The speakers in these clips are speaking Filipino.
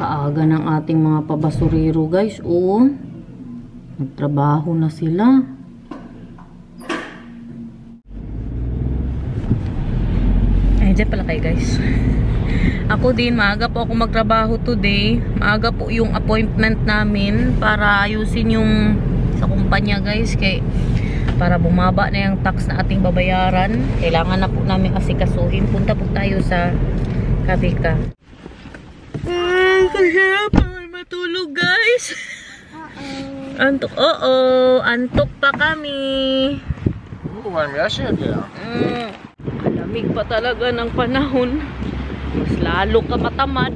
Kaaga ng ating mga pabasurero guys. Oo. Nagtrabaho na sila. Ay, dyan pala kayo guys. Ako din, maaga po ako magtrabaho today. Maaga po yung appointment namin para ayusin yung sa kumpanya guys. Para bumaba na yung tax na ating babayaran. Kailangan na po namin asikasuhin. Punta po tayo sa Kabika. Ay, kaya pa matulog guys. Antok, antok pa kami. Alamig pa talaga ng panahon. Mas lalo ka matamad.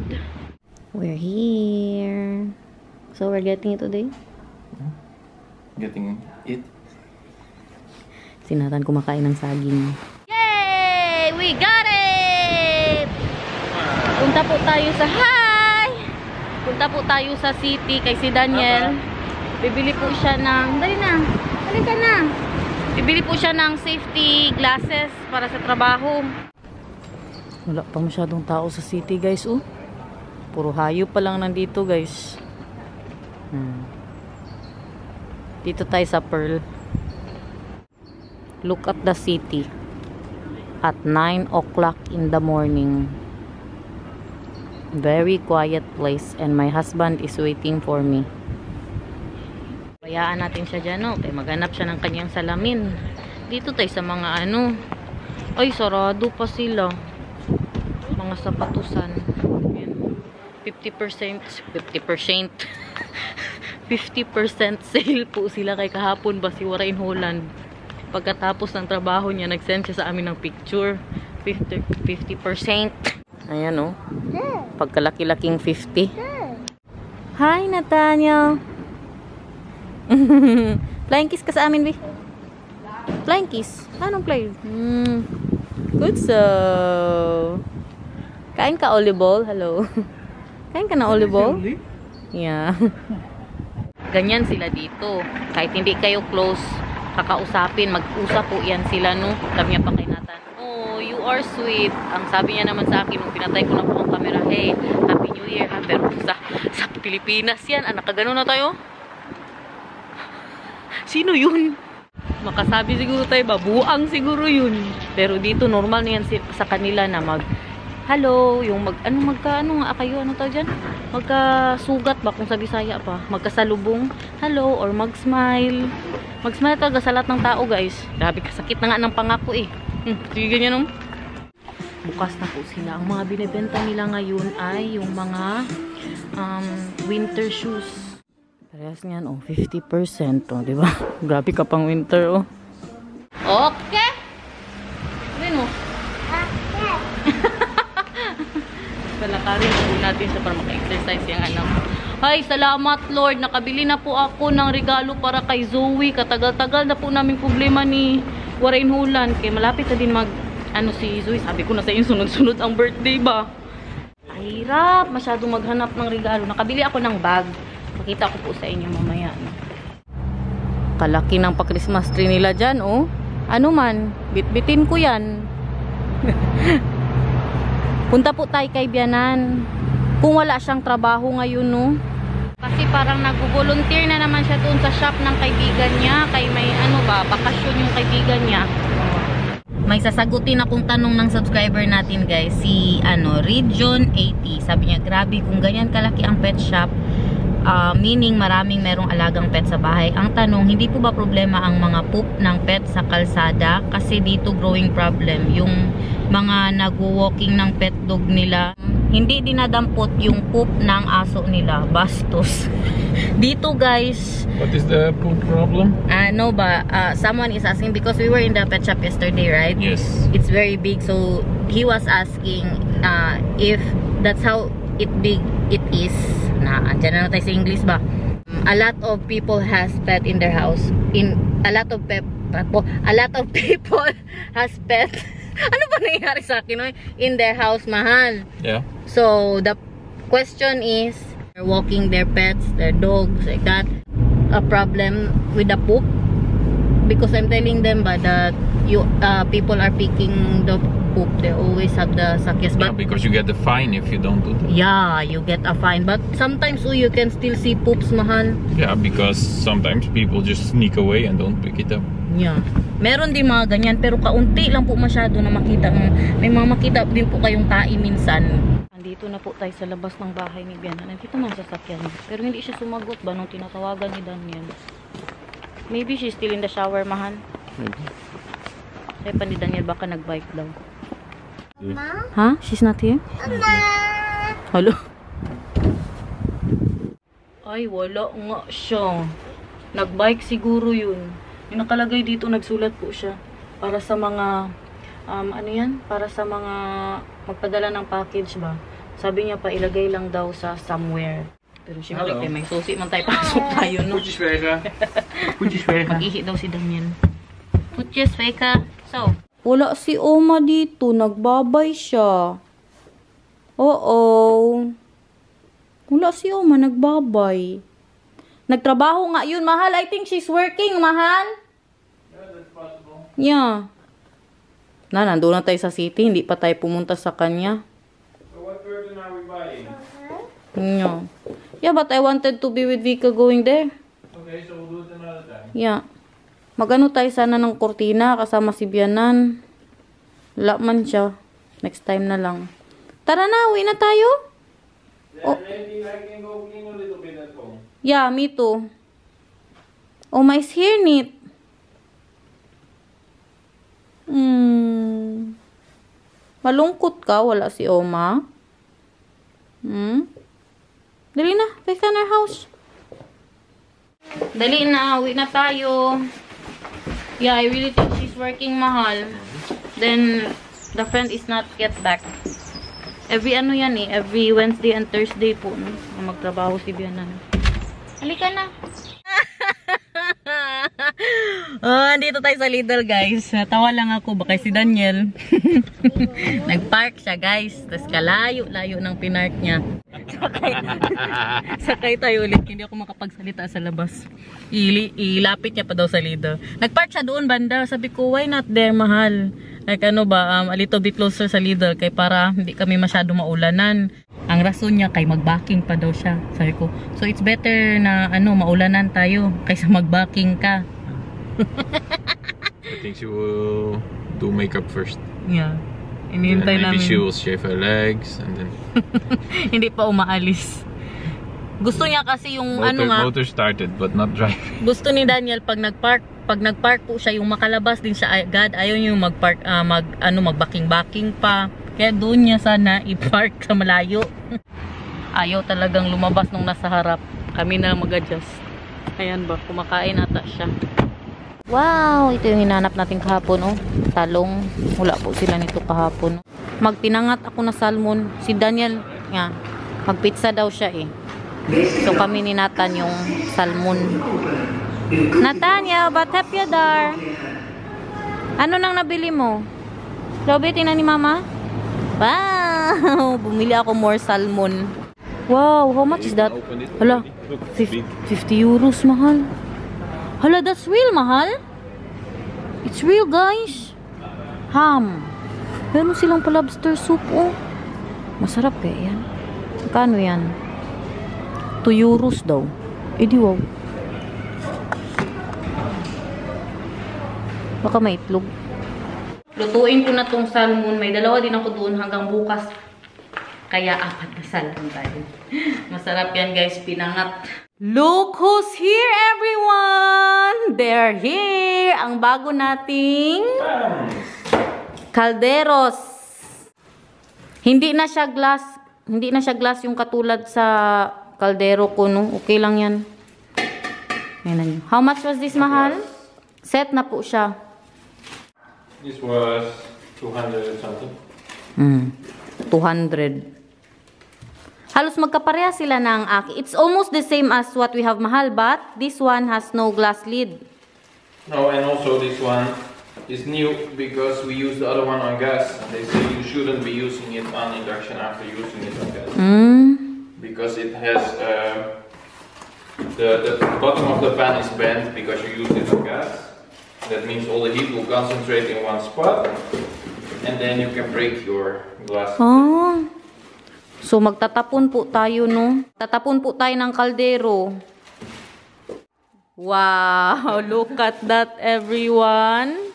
We're here. So we're getting it today? Getting it? Sinatan kumakain ng saging. Yay! We got it! Punta po tayo sa Punta po tayo sa city kay si Daniel. Bibili po siya ng... Dali na! Halika na! Bibili po siya ng safety glasses para sa trabaho. Wala pa masyadong tao sa city guys, oh. Puro hayop pa lang nandito guys. Dito tayo sa Pearl. Look at the city. At 9 o'clock in the morning. Very quiet place and my husband is waiting for me. Bayaan natin siya dyan, no? Kaya maghanap siya ng kanyang salamin. Dito tayo sa mga ano. Ay, sarado pa sila. Mga sapatusan. 50% 50% sale po sila kay kahapon ba si Warren Holland. Pagkatapos ng trabaho niya, nag-send siya sa amin ng picture. 50%. Ayan, oh. Pagkalaki-laking 50. Hi, Nathaniel. Flying kiss ka sa amin, Bi. Flying kiss. Anong play? Good so. Kain ka olive ball? Hello. Kain ka na olive ball? Yeah. Ganyan sila dito. Kahit hindi kayo close, kakausapin, mag-usap po yan sila, no? Sabi niya pa kay Nathan, oh, you are sweet. Ang sabi niya naman sa akin, nung pinatay ko na po ang camera, hey, Happy New Year, ha? Pero sa Pilipinas yan, nakagano na tayo? Sino yun? Makasabi siguro tayo, babuang siguro yun. Pero dito, normal na yan sa kanila na hello, yung ano nga kayo, ano tawag dyan? Magkasugat ba kung sa Bisaya pa? Magkasalubong, hello, or mag-smile. Mag-smile talaga sa lahat ng tao, guys. Grabe, kasakit na nga ng pangako eh. Sige, ganyan, no? Bukas na po sila. Ang mga binibenta nila ngayon ay yung mga winter shoes. Parehas nga, oh, 50%, oh, di ba? Grabe ka pang winter, oh. Okay! Ano mo? Palakarin po natin siya para maka-exercise yung anak. Ay, salamat Lord. Nakabili na po ako ng regalo para kay Zoe. Katagal-tagal na po naming problema ni Warren Holland. Kaya malapit na din si Zoe. Sabi ko na sa inyo, sunod-sunod ang birthday ba? Hirap. Masyadong maghanap ng regalo. Nakabili ako ng bag. Pakita ko po sa inyo mamaya. Kalaki ng pa-Christmas tree nila dyan, oh. Ano man, bitbitin ko yan. Punta po tayo kay Bianan. Kung wala siyang trabaho ngayon, no? Kasi parang nag-volunteer na naman siya doon sa shop ng kaibigan niya. Kay may bakasyon yung kaibigan niya. May sasagutin akong tanong ng subscriber natin, guys. Si, Region 80. Sabi niya, grabe, kung ganyan kalaki ang pet shop, meaning maraming merong alagang pet sa bahay. Ang tanong, hindi po ba problema ang mga poop ng pet sa kalsada? Kasi dito growing problem. Yung mga nag-walking ng pet dog nila, hindi dinadampot yung poop ng aso nila. Bastos. Dito, guys. What is the poop problem? Someone is asking because we were in the pet shop yesterday, right? Yes. It's very big. So, he was asking if that's how big it is. Andyan na tayo sa English ba? A lot of people has pet in their house. A lot of people has pet. Ano ba nangyari sa akin? In their house, mahal. Yeah. So, the question is, they're walking their pets, their dogs, like that. A problem with the poop? Because I'm telling them that people are picking the poop. They always have the sakyas. Yeah, But because you get the fine if you don't do that. yeah, you get a fine. But sometimes you can still see poops, mahal. Yeah, because sometimes people just sneak away and don't pick it up. Yeah. Meron din mga ganyan, pero kaunti lang po masyado na makita. May mga makita din po kayong tae minsan. Andito na po tayo sa labas ng bahay ni Biana. Nandito man sa sakyan. Pero hindi siya sumagot ba nung tinatawagan ni Daniel? Maybe she's still in the shower, mahal. Maybe. Kaya pa ni Daniel baka nagbike daw. Mama? Ha? She's not here? Mama? Hello? Ay, wala nga siya. Nagbike siguro yun. Yung nakalagay dito, nagsulat po siya. Para sa mga, ano yan? Para sa mga magpadala ng package ba? Sabi niya pa, ilagay lang daw sa somewhere. Pero syempre, Hello. kay may susi man tayo, pasok tayo, no? Mag-ihi daw si Daniel. Putjes, Feka. So, wala si Oma dito. Nagbabay siya. Oo. Wala si Oma. Nagbabay. Nagtrabaho nga yun, mahal. I think she's working, mahal. Yeah, that's possible. Yeah. Nandun na tayo sa city. Hindi pa tayo pumunta sa kanya. So what version are we buying? Yeah. Yeah, but I wanted to be with Vika going there. Okay, so we'll do it another time. Yeah. Magano tayo sana ng kurtina kasama si Bianan. Wala man siya. Next time na lang. Tara na, uwi na tayo. Yeah, maybe I can go clean a little bit at home. Yeah, me too. Oh, my hair knit. Malungkot ka, wala si Oma. Dali na, back on our house. Dali na, uwi na tayo. Yeah, I really think she's working, mahal. Then, the friend is not yet back. Every ano yan eh, every Wednesday and Thursday po, no? Na magtrabaho si Bianan. Halika na. Andito tayo sa Lidl, guys. Natawa lang ako, baka si Daniel. Nagpark siya, guys. Tapos kalayo-layo ng pinark niya. Sakay tayo ulit. Hindi ako makapagsalita sa labas. Ilapit niya pa daw sa Lidl. Nagpark siya doon, banda. Sabi ko, why not there, mahal? Like ano ba, a little bit closer sa Lidl. Kaya para hindi kami masyado maulanan. Ang rason niya, kay magbacking pa daw siya. Sabi ko, so it's better na ano, maulanan tayo kaysa magbacking ka. I think she will do makeup first. Yeah. And Inihintay maybe namin. she will shave her legs and then Hindi pa umaalis. Gusto niya kasi yung ano nga, motor started but not driving. gusto ni Daniel pag nagpark po siya, yung makalabas din siya agad. Ayaw niya yung magbacking-backing pa. Kaya doon niya sana i-park sa malayo. Ayaw talagang lumabas nung nasa harap. Kami na mag-adjust. Ayan ba, kumakain ata siya. Wow, ito yung hinanap natin kahapon, oh. Talong. Wala po sila nito kahapon. Magpinangat ako na salmon. Si Daniel, nga, magpizza daw siya eh. So kami ni Nathan yung salmon. Natanya, what have you there? Ano nang nabili mo? Lobe, tingnan ni Mama. Wow! Bumili ako more salmon. Wow, how much is that? Hala, 50 euros, mahal. Hala, that's real, mahal. It's real, guys. Ham. Meron silang pa-lobster soup, oh. Masarap eh, yan. Magkano yan? 2 euros daw. Eh, di wow. Baka may itlog. Lutuin ko na tong salmon. May dalawa din ako doon hanggang bukas. Kaya 4 na salmon tayo. Masarap yan, guys. Pinangat. Look who's here, everyone! They're here! Ang bago nating kalderos. Hindi na siya glass yung katulad sa kaldero ko, no? Okay lang yan. Ayan. How much was this, mahal? Set na po siya. This was 200 something. 200. Halos magkapareha sila ng aki. It's almost the same as what we have, mahal, but this one has no glass lid. No, and also this one is new because we use the other one on gas. They say you shouldn't be using it on induction after using it on gas. Because it has the bottom of the pan is bent because you use it on gas. That means all the heat will concentrate in one spot. and then you can break your glass. Ah. So, magtatapon po tayo, no? Tatapon po tayo ng kaldero. Wow! Look at that, everyone.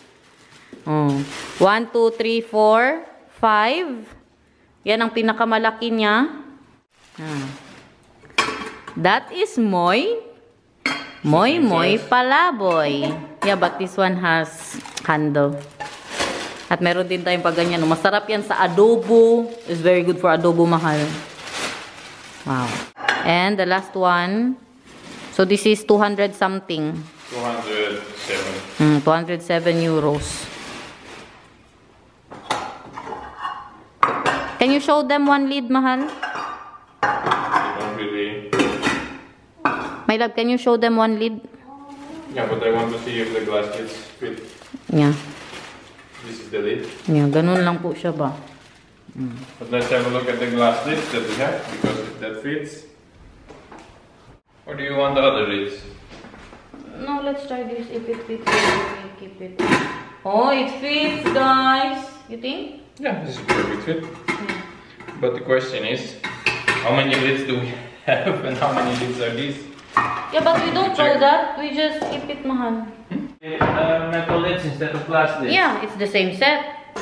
Oh. 1, 2, 3, 4, 5. Yan ang pinakamalaki niya. That is Moy. Moy palaboy. Yeah, but this one has handle. At meron din tayong pagganyan. Masarap yan sa adobo. It's very good for adobo, mahal. Wow. And the last one. So this is 200 something. 207. 207 euros. Can you show them one lid, mahal? You don't really... My love, can you show them one lid? Yeah, but I want to see if the glass lids fit. Yeah. This is the lid. Yeah, ganun lang po siya ba? But let's have a look at the glass lids that we have, because if that fits. Or do you want the other lids? No, let's try this. If it fits, we'll keep it. Oh, it fits, guys. You think? Yeah, this is a perfect fit. But the question is, how many lids do we have and how many lids are these? Yeah, but we don't throw that. We just keep it, mahal. Metal lids instead of glass lids. Yeah, it's the same set.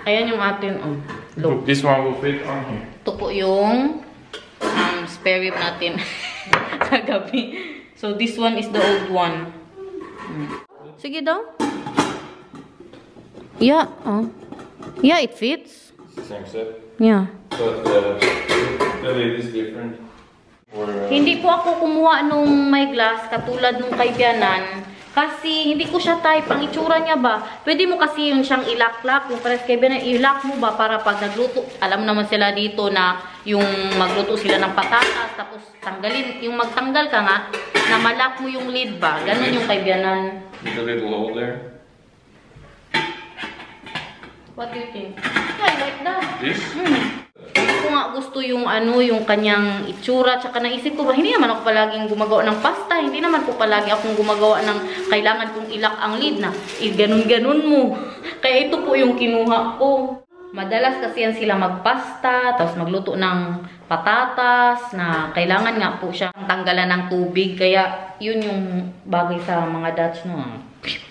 Ayan yung atin. Oh, look. Look, this one will fit on here. Ito po yung spare rib natin sa gabi. So, this one is the old one. Sige daw. Yeah. Oh. Yeah, it fits. It's the same set. Yeah. But the lid is different. Or, Hindi po ako kumuha nung may glass katulad nung kay Bianan. Kasi hindi ko siya type. Ang itsura niya ba? Pwede mo kasi yung siyang ilak-lak. Yung pares kay Bianan, ilak mo ba para pag nagluto. Alam naman sila dito na yung magluto sila ng patatas. Tapos tanggalin. Yung magtanggal ka nga, na malak mo yung lid ba? Ganon yung kay Bianan. with a little hole there. What do you think? Yeah, I like that. This? Hindi ko nga gusto yung ano, yung kanyang itsura. Tsaka naisip ko ba, hindi naman ako palaging gumagawa ng pasta. Hindi naman po palagi akong gumagawa ng kailangan kong ilak ang lid na ganun-ganun mo. Kaya ito po yung kinuha ko. Madalas kasi yan sila magpasta, tapos magluto ng patatas na kailangan nga po siya tanggalan ng tubig. Kaya yun yung bagay sa mga Dutch, no?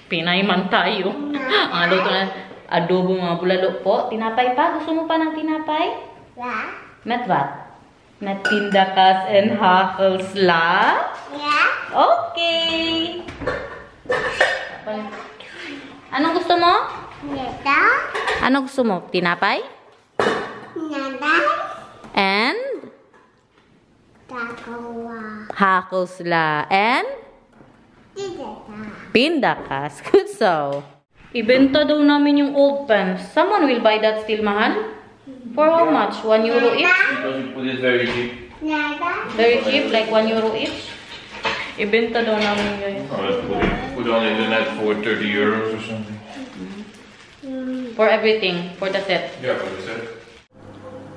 Pinay man tayo. Ang luto na adobo mga bulalo po. Tinapay pa? Gusto mo pa ng tinapay? Yeah. Met wat? Met pindakas and hachelsla? Yeah. Okay! Anong gusto mo? Nada. Ano gusto mo? Tinapay? Nada. And? Tagawa. Hachelsla. And? Didata. Pindakas. Good so. Ibenta daw namin yung old pants. Someone will buy that still, mahal? For how much? 1 euro each? Because you put it very cheap. Nada. Very cheap, like 1 euro each. Ibenta daw namin guys. Oh, let's put on the internet for 30 euros or something. For everything, for the set. Yeah, for the set.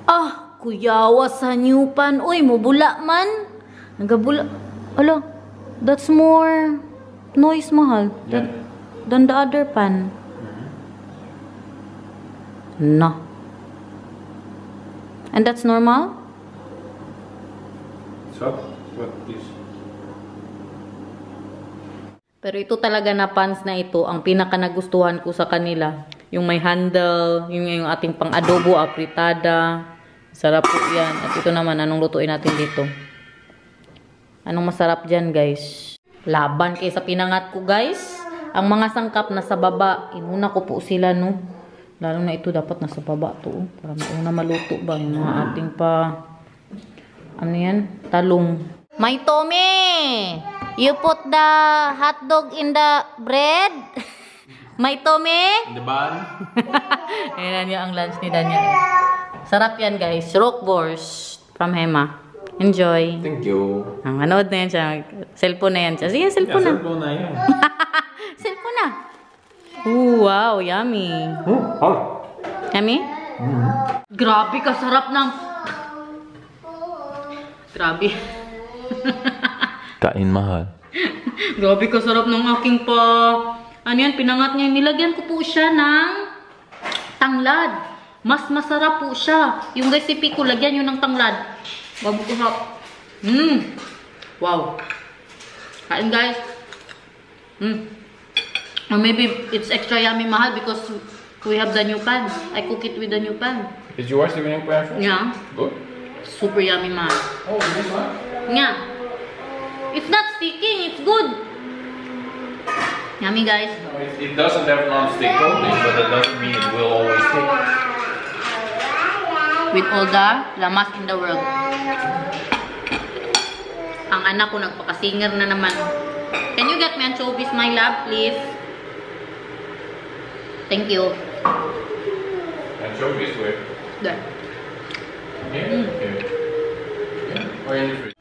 Ah, kuyawa sa new pan. Uy, mubula man. Nagabula. Ala, that's more noise, mahal. Yeah. Than the other pan. No. And that's normal? So, what is? Pero ito talaga na pans na ito, ang pinaka nagustuhan ko sa kanila. Yung may handle, yung ating pang adobo, apritada. Sarap po yan. At ito naman, anong lutuin natin dito? Anong masarap dyan, guys? Laban kayo sa pinangat ko, guys. Ang mga sangkap nasa baba, inuna ko po sila, no? Lalo na ito, dapat nasa baba to. Para mauna maluto ba? Yung mga ating pa... Ano yan? Talong. My Tommy! You put the hot dog in the bread? My Tommy? The bun? Ayan yung ang lunch ni Daniel. Sarap yan, guys. Roquefort from Hema. Enjoy. Thank you. Ang manood na yan siya. Cellphone na yan siya. Sige, cellphone na. Cellphone na yan. Cellphone na. Ooh, wow, yummy. Yummy? Grabe, kasarap ng... Grabe. Kain mahal. Grabe, kasarap ng aking pa... Ano yan, pinangat niya. Nilagyan ko po siya ng tanglad. Mas masarap po siya. Yung recipe ko, lagyan nyo ng tanglad. Bago ko sa... Wow. Kain guys. Or maybe it's extra yummy mahal because we have the new pan. I cook it with the new pan. Did you wash the new pan first? Yeah. Good. Super yummy mahal. Oh, this one? Yeah. It's not sticking. It's good. Yummy guys. No, it doesn't have non-stick coating, but that doesn't mean it will always stick. With all the lamas in the world. Ang anak ko nagpakasinger na naman. Can you get me anchovies, my love, please? Thank you. Anchovies where? There. Yeah? Okay. Yeah. Or in the fridge.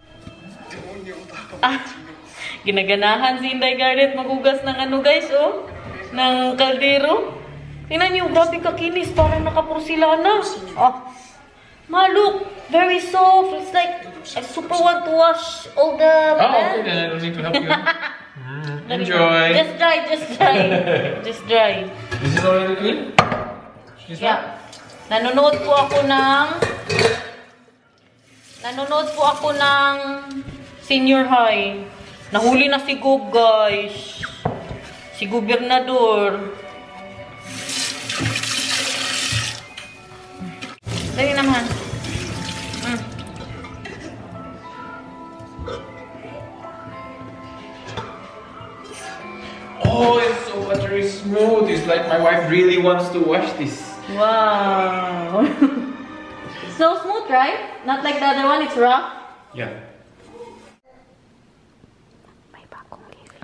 Ginaganahan si Inday Garnet magugas ng ano guys, oh. Ng kaldero. Tingnan niyo, grabe kakinis. Parang nakaporsilana. Oh. Ma, look. Very soft. It's like, I super want to wash all the Oh, pan. okay, then I don't need to help you. Enjoy. Just dry, just dry. Just dry. This is already clean? This one? Yeah. Nanonood po ako ng senior high. Nahuli na si Gob, guys. Si gobernador. Dali naman. Oh, it's so buttery smooth. It's like my wife really wants to wash this. Wow. So smooth, right? Not like the other one, it's rough. Yeah. May bagong living.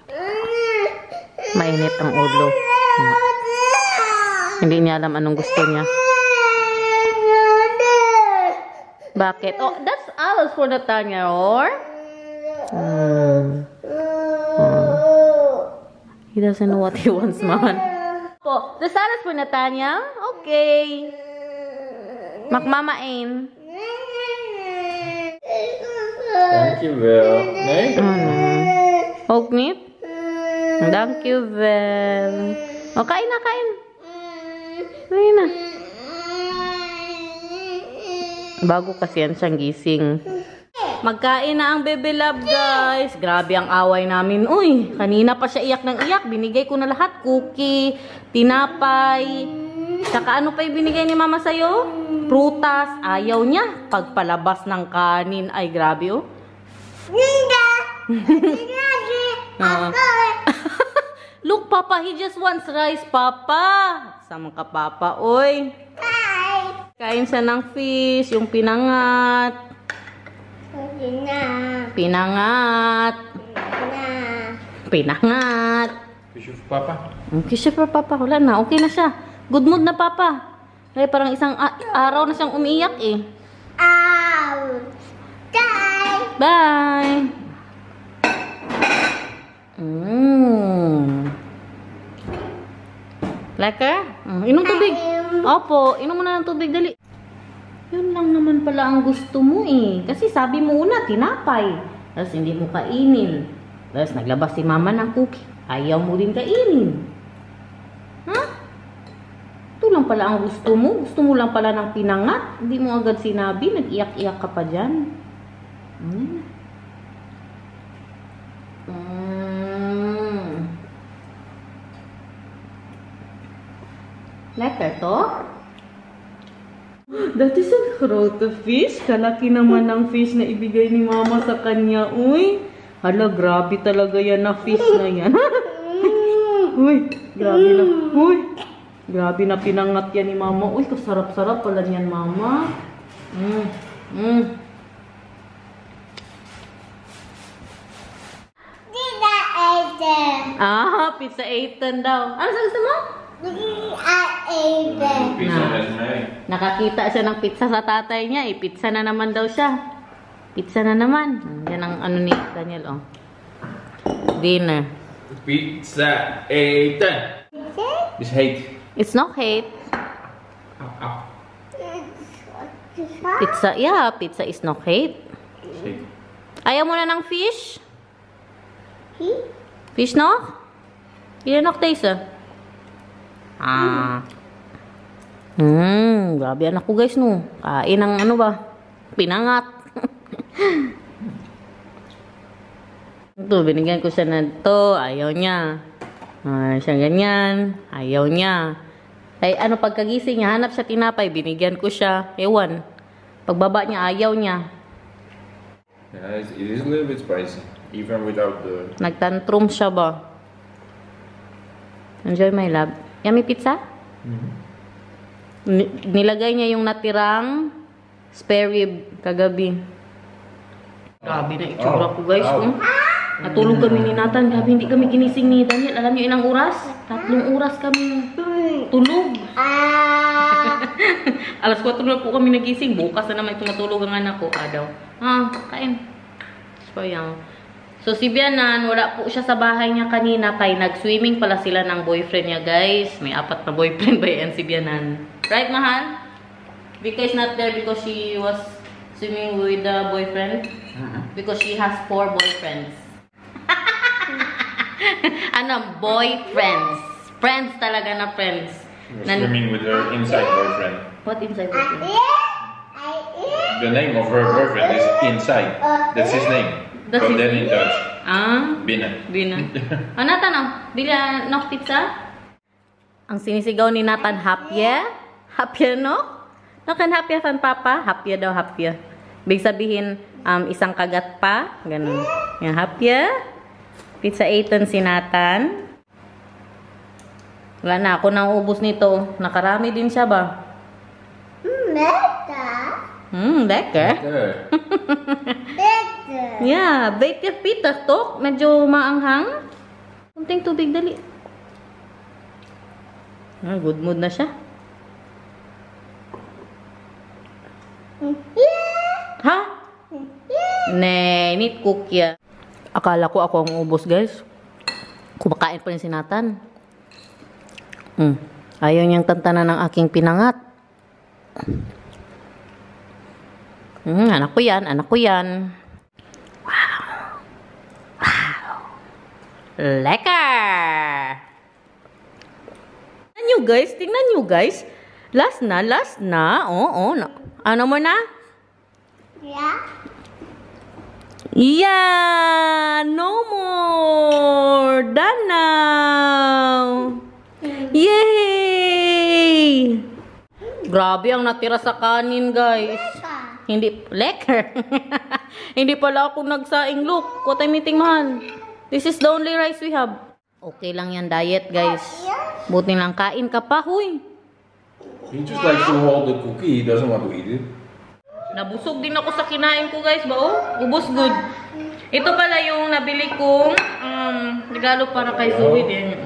Mainit ang ulo. Hindi niya alam anong gusto niya. Bakit? Oh, that's alles for Natanya, or? He doesn't know what he wants, man. Oh, the salad for Natanya? Okay. Makmamain. Thank you, Vel. Nee? Ook niet? Thank you, Vel. O, kain na, kain. Kain na. Bago kasi yan siyang gising. Magkain na ang Bebe Love, guys. Grabe ang away namin. Uy, kanina pa siya iyak ng iyak. Binigay ko na lahat. Cookie, tinapay. Saka ano pa yung binigay ni Mama sa'yo? Prutas. Ayaw niya. Pagpalabas ng kanin. Ay, grabe, oh. Look, Papa, he just wants rice, Papa. Sama ka, Papa, oy. Kain siya ng fish, yung pinangat. Pinangat. Pinangat. Tissue for Papa. Okay siya for Papa. Wala na. Okay na siya. Good mood na, Papa. Kaya parang isang araw na siyang umiiyak eh. Bye. Lekker? Inom tubig. Opo, inom mo na ng tubig, dali. Yun lang naman pala ang gusto mo eh. Kasi sabi mo una, tinapay. Tapos hindi mo kainin. Tapos naglabas si Mama ng cookie. Ayaw mo din kainin. Ha? Ito lang pala ang gusto mo. Gusto mo lang pala ng pinangat. Hindi mo agad sinabi. Nag-iyak-iyak ka pa dyan. Lekker to? That is a grote fish. Kalaki naman ng fish na ibigay ni Mama sa kanya. Uy, hala, grabe talaga yan na fish na yan. Uy, grabe na. Uy, grabe na pinangat yan ni Mama. Uy, kasarap-sarap pala niyan, Mama. Pizza 8 daw. Ano sa gusto mo? Pizza has many. Nakakita siya ng pizza sa tatay niya. Pizza na naman daw siya. Pizza na naman. Yan ang ano ni Daniel, oh. Dinner. Pizza 8. It's hate. It's not hate. Ow, ow. Pizza, yeah, pizza is not hate. It's hate. Ayaw mo na ng fish? Fish no? Ilan nok taste, Grabe anak ko guys no. Kain ng ano ba? Pinangat. Ito, binigyan ko siya na ito. Ayaw niya. Siya ganyan. Ayaw niya. Ay ano, pagkagising niya, hanap siya tinapay. Binigyan ko siya. Ewan. Pagbaba niya, ayaw niya. Yeah, it is a little bit spicy. Even without the... Nagtantrum siya ba? Enjoy my love. Yummy pizza? Nilagay niya yung natirang spare rib kagabi. Grabe na itsura ko guys. Natulog kami ni Nathan. Grabe, hindi kami ginising ni Daniel. Alam niyo ilang oras? 3 oras kami tulog. Alas 4 na po kami nagising. Bukas na naman tumatulog ang anak ko. Daw. Kain. So, yan. So, si Bianan, wala po siya sa bahay niya kanina kay nag-swimming pala sila ng boyfriend niya, guys. May 4 na boyfriend ba yan si Bianan? Right, mahal? Vika is not there because she was swimming with the boyfriend? Because she has 4 boyfriends. Ano? Boyfriends. Friends talaga na friends. Swimming with her inside boyfriend. What inside boyfriend? The name of her boyfriend is Inside. That's his name. That's But his then in name? Dutch, Bina. Bina. Nathan, dila no pizza? Ang sinisigaw ni Nathan, hapye? Hapye, no? Nakan hapye fan papa? Hapye daw, hapye. Big sabihin, isang kagat pa. Ganun. Yan, hapye. Pizza 8 si Nathan. Wala na, ako nang ubos nito. Nakarami din siya ba? Lekker. Yeah, baked pita to. Medyo maanghang. Kunting tubig dali. Good mood na siya. Ha? Need cook ya. Akala ko ako ang ubos, guys. Kumakain pa rin si Nathan. Ayaw niyang tantanan ng aking pinangat. Anak ko yan, anak ko yan. Wow. Wow. Lekker! Tingnan nyo guys. Last na. Oo. Ano mo na? Yeah! No more! Done now! Yay! Grabe ang natira sa kanin, guys. Hindi, lekker. Hindi pala ako nagsaing. Look, what I'm eating, mahal. This is the only rice we have. Okay lang yan, diet, guys. Buti lang, kain ka pa, huy. He just likes to hold the cookie. He doesn't want to eat it. Nabusog din ako sa kinain ko, guys, ba? Ubos good. Ito pala yung nabili kong regalo para kay Zoe din.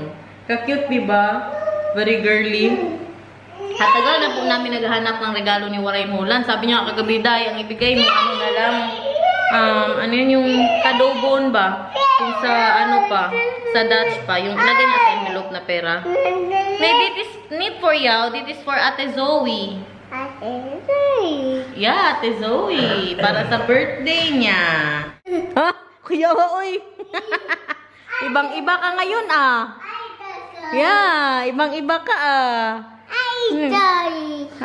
Ka-cute, diba? Very girly. At tagal na po namin naghahanap ng regalo ni Waray Mulan. Sabi niya kagabi, Day, ang ibigay mo, ano na lang, ano yun yung kadobon ba? Yung sa ano pa, sa Dutch pa, yung lagay niya sa envelope na pera. Maybe this is need for you, this is for Ate Zoe. Yeah, Ate Zoe, para sa birthday niya. Ha? Kuya ba, oy? Ibang-iba ka ngayon, Yeah, ibang-iba ka,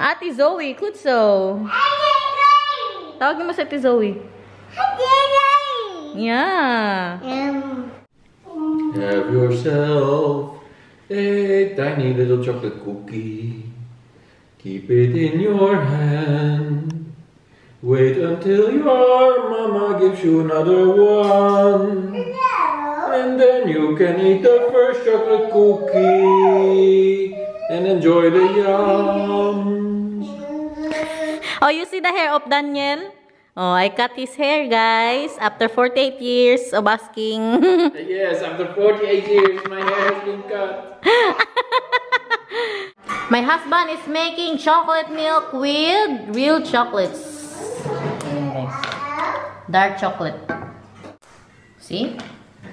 Ate Zoe, kutso. Tawagin mo sa Ate Zoe. Yeah. Have yourself a tiny little chocolate cookie. Keep it in your hand. Wait until your mama gives you another one. And then you can eat the first chocolate cookie and enjoy the yums. Oh, you see the hair of Daniel? Oh, I cut his hair, guys. After 48 years of asking. Yes, after 48 years, my hair has been cut. My husband is making chocolate milk with real chocolates. Dark chocolate. See?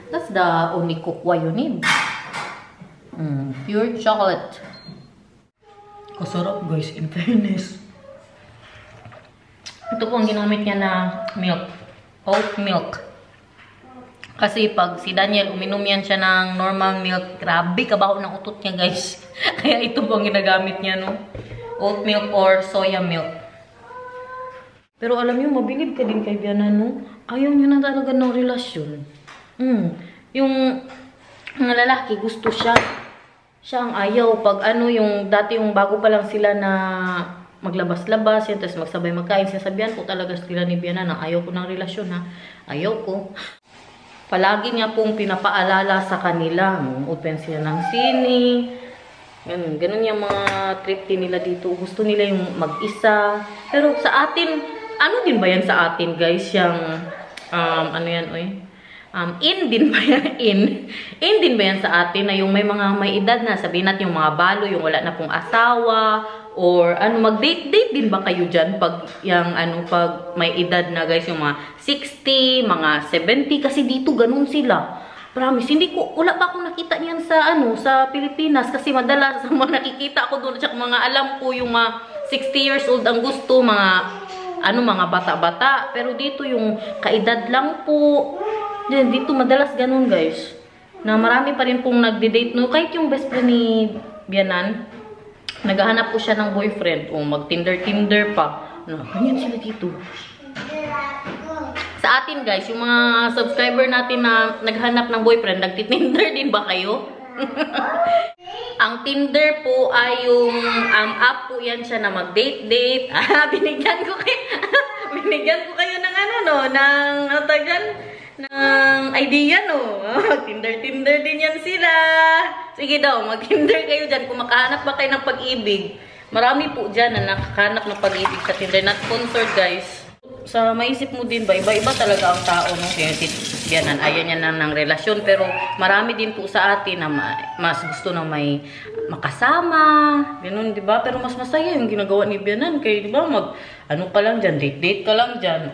That's the only cocoa you need. Pure chocolate. Kasarap, guys, in fairness. Ito po ang ginamit niya na milk. Oat milk. Kasi pag si Daniel, uminom yan siya ng normal milk. Grabe, kabaho ng utot niya, guys. Kaya ito po ang ginagamit niya, no? oat milk or soya milk. Pero alam niyo, mabilib ka din kay Bianan, no? Ayaw niya na talaga ng relasyon. Yung mga lalaki, gusto siya. Siya ang ayaw. Pag ano, yung dati yung bago pa lang sila na maglabas-labas, yan, tapos magsabay magkain, sinasabihan ko talaga sila ni Bianan na ayaw ko ng relasyon, ha? Ayaw ko. Palagi niya pong pinapaalala sa kanila. Open sila ng sini. Ganun yung mga trip din nila dito. Gusto nila yung mag-isa. Pero sa atin, ano din ba yan sa atin, guys? Yung, ano yan, oy? In din ba yan? In din ba yan sa atin na yung may mga may edad na, sabihin natin yung mga balo, yung wala na pong asawa, or ano, mag-date-date din ba kayo dyan pag, yung, ano, pag may edad na, guys, yung mga 60, mga 70, kasi dito ganun sila. Promise, wala pa akong nakita niyan sa, ano, sa Pilipinas, kasi madalas sa mga nakikita ako doon, at mga alam ko yung mga 60 years old ang gusto, mga bata-bata. Pero dito yung kaedad lang po. Dito madalas ganun, guys. Na marami pa rin pong nagde-date. No? Kahit yung best friend ni Bianan, naghahanap po siya ng boyfriend. O mag-Tinder pa. No, ganyan sila dito. Sa atin, guys, yung mga subscriber natin na naghanap ng boyfriend, nagti-Tinder din ba kayo? Ang Tinder po ay yung app po yan siya na mag-date-date. Binigyan ko kayo ng ano, no, ng ng idea, no. Tinder din yan sila. Sige daw, mag-Tinder kayo dyan kung makahanap ba kayo ng pag-ibig. Marami po dyan na nakakahanap ng pag-ibig sa Tinder. Not sponsored, guys. Sa maisip mo din ba, iba-iba talaga ang tao, no? Bianan, ayaw niya na ng relasyon, pero marami din po sa atin na mas gusto na may makasama, ganun, di ba? Pero mas masaya yung ginagawa ni Bianan, kaya di ba, ano ka lang dyan, date ka lang dyan,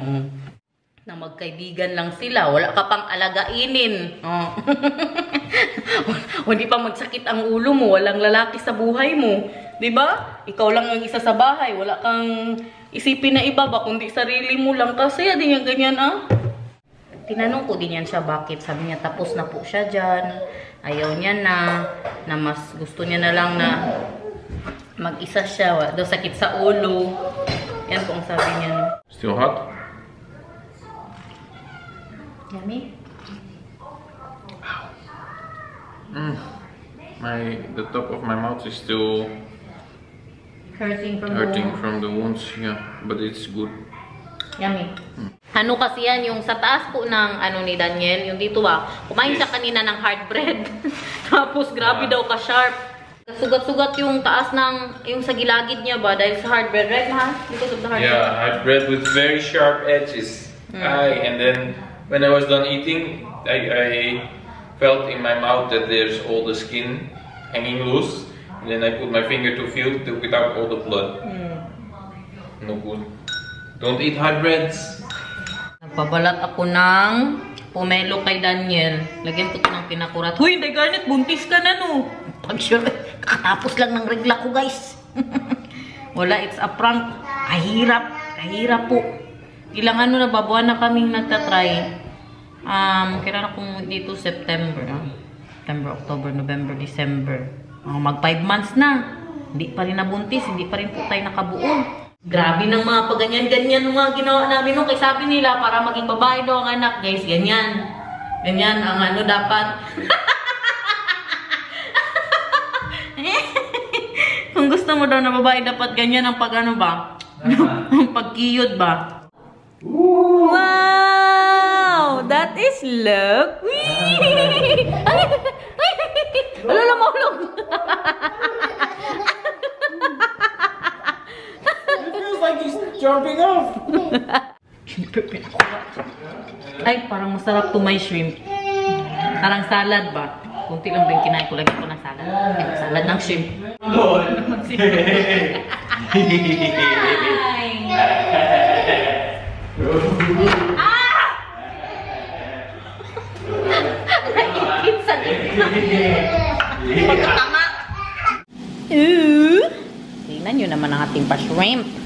na magkaibigan lang sila, wala ka pang alagainin, hindi pa magsakit ang ulo mo, walang lalaki sa buhay mo, di ba? Ikaw lang ang isa sa bahay, wala kang isipin na iba ba, kundi sarili mo lang. Kasi din yung ganyan, Tinanong ko din yan siya bakit. Sabi niya, tapos na po siya dyan. Ayaw niya na mas gusto niya na lang na mag-isa siya. Daw sakit sa ulo. Yan po ang sabi niya. Still hot? Yummy? The top of my mouth is still hurting from the wounds, yeah, but it's good. Yummy. Ano kasi yan, yung sa taas po ng ano ni Daniel, yung dito kumain siya kanina ng hard bread. Tapos grabe daw ka-sharp. Sugat-sugat yung taas ng, yung sa gilagid niya ba, dahil sa hard bread, right, ma? Because of the hard bread. Yeah, hard bread with very sharp edges. And then when I was done eating, I felt in my mouth that there's all the skin hanging loose. And then I put my finger to feel, took it out all the blood. No good. Don't eat hard breads. Nagpabalat ako ng pomelo kay Daniel. Lagyan ko ito ng pinakurat. Huy, hindi Garnet, buntis ka na, no? Pag sure, kakatapos lang ng regla ko, guys. Wala, it's a prank. Kahirap po. Ilang ano na, babuan na kaming nagtatry. Kailan akong dito September. September, October, November, December. Mag 5 months na. Hindi pa rin nabuntis, hindi pa rin po tayo nakabuo. Grabe ng mga paganyan-ganyan ng mga ginawa namin nung. Kaya sabi nila, para maging babae daw ang anak, guys, ganyan. Ganyan ang ano dapat. Kung gusto mo daw na babae, dapat ganyan ang pag ano ba? Ang pagkiyod ba? Wow! That is love. Wala na maulog. Like he's jumping off. Ay, parang masarap to my shrimp. Parang salad ba? Kunti lang ba yung kinain ko. Lagyan ko ng salad. Salad ng shrimp. Naikit sa gitna. Pagkatama. Tingnan nyo naman ang ating pa-shrimp.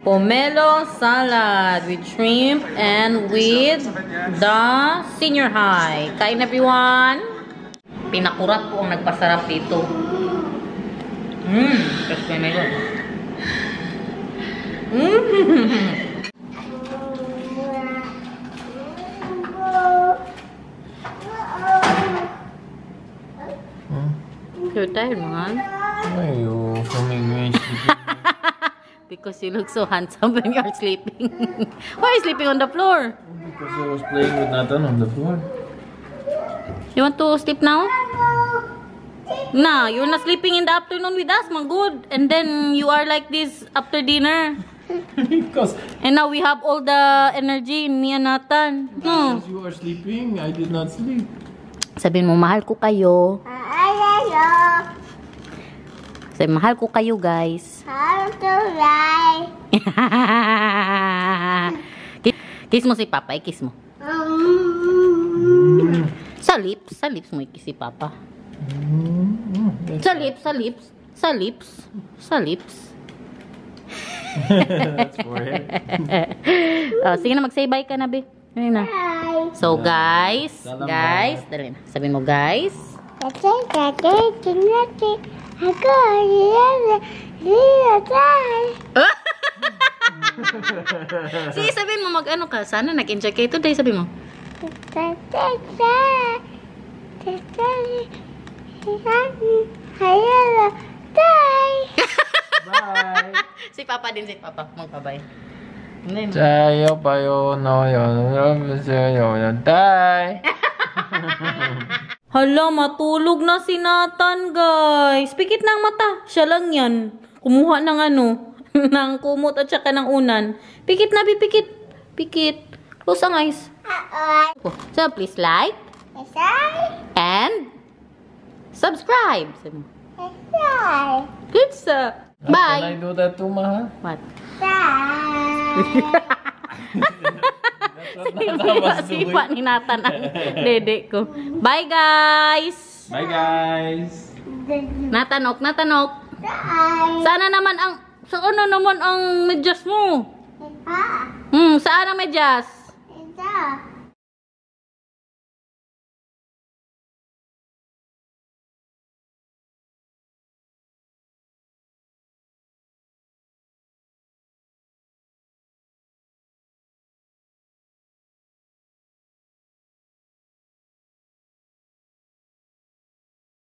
Pomelo salad with shrimp and with the senior high. Kain everyone. Pinakurat po ang nagpasarap dito. Tapos pomelo. You're tired, man. Why are you filming me sleeping? Because you look so handsome when you're sleeping. Why are you sleeping on the floor? Because I was playing with Nathan on the floor. You want to sleep now? Nah, you're not sleeping in the afternoon with us, man. Good. And then you are like this after dinner. Because And now we have all the energy in me and Nathan. No. you are sleeping, I did not sleep. Sabihin mo, mahal ko kayo. Ayayo. Sabihin, mahal ko kayo, guys. How to lie? Kiss mo si Papa, i-kiss mo. Sa lips mo i-kiss si Papa. Sa lips. That's for it. Oh, sige na, mag-say bye ka na, be. Ayun na. Bye. So, guys, Salamat. dali na. Sabihin mo, guys. Ako, Sige, sabihin mo, mag-ano ka. Sana nag-enjoy kayo today, sabihin mo. Bye. Si Papa din, si Papa. Magpabay. Hindi mo. 加油吧哟，no yo, die. Hala, matulog na si Nathan, guys. Pikit ng mata. Siya lang yan. Kumuha ng ano, ng kumot at saka ng unan. Pikit na, pikit. Pikit. Close ang eyes. Oh, so, please like and subscribe. Sabi mo. Good, sir. Can Bye. I do that too, Mahal? What? Sipa ni Nathan ang dede ko. Bye, guys. Bye, guys. Natanok. Sana naman ano naman ang medyas mo? Saan ang medyas? Ito.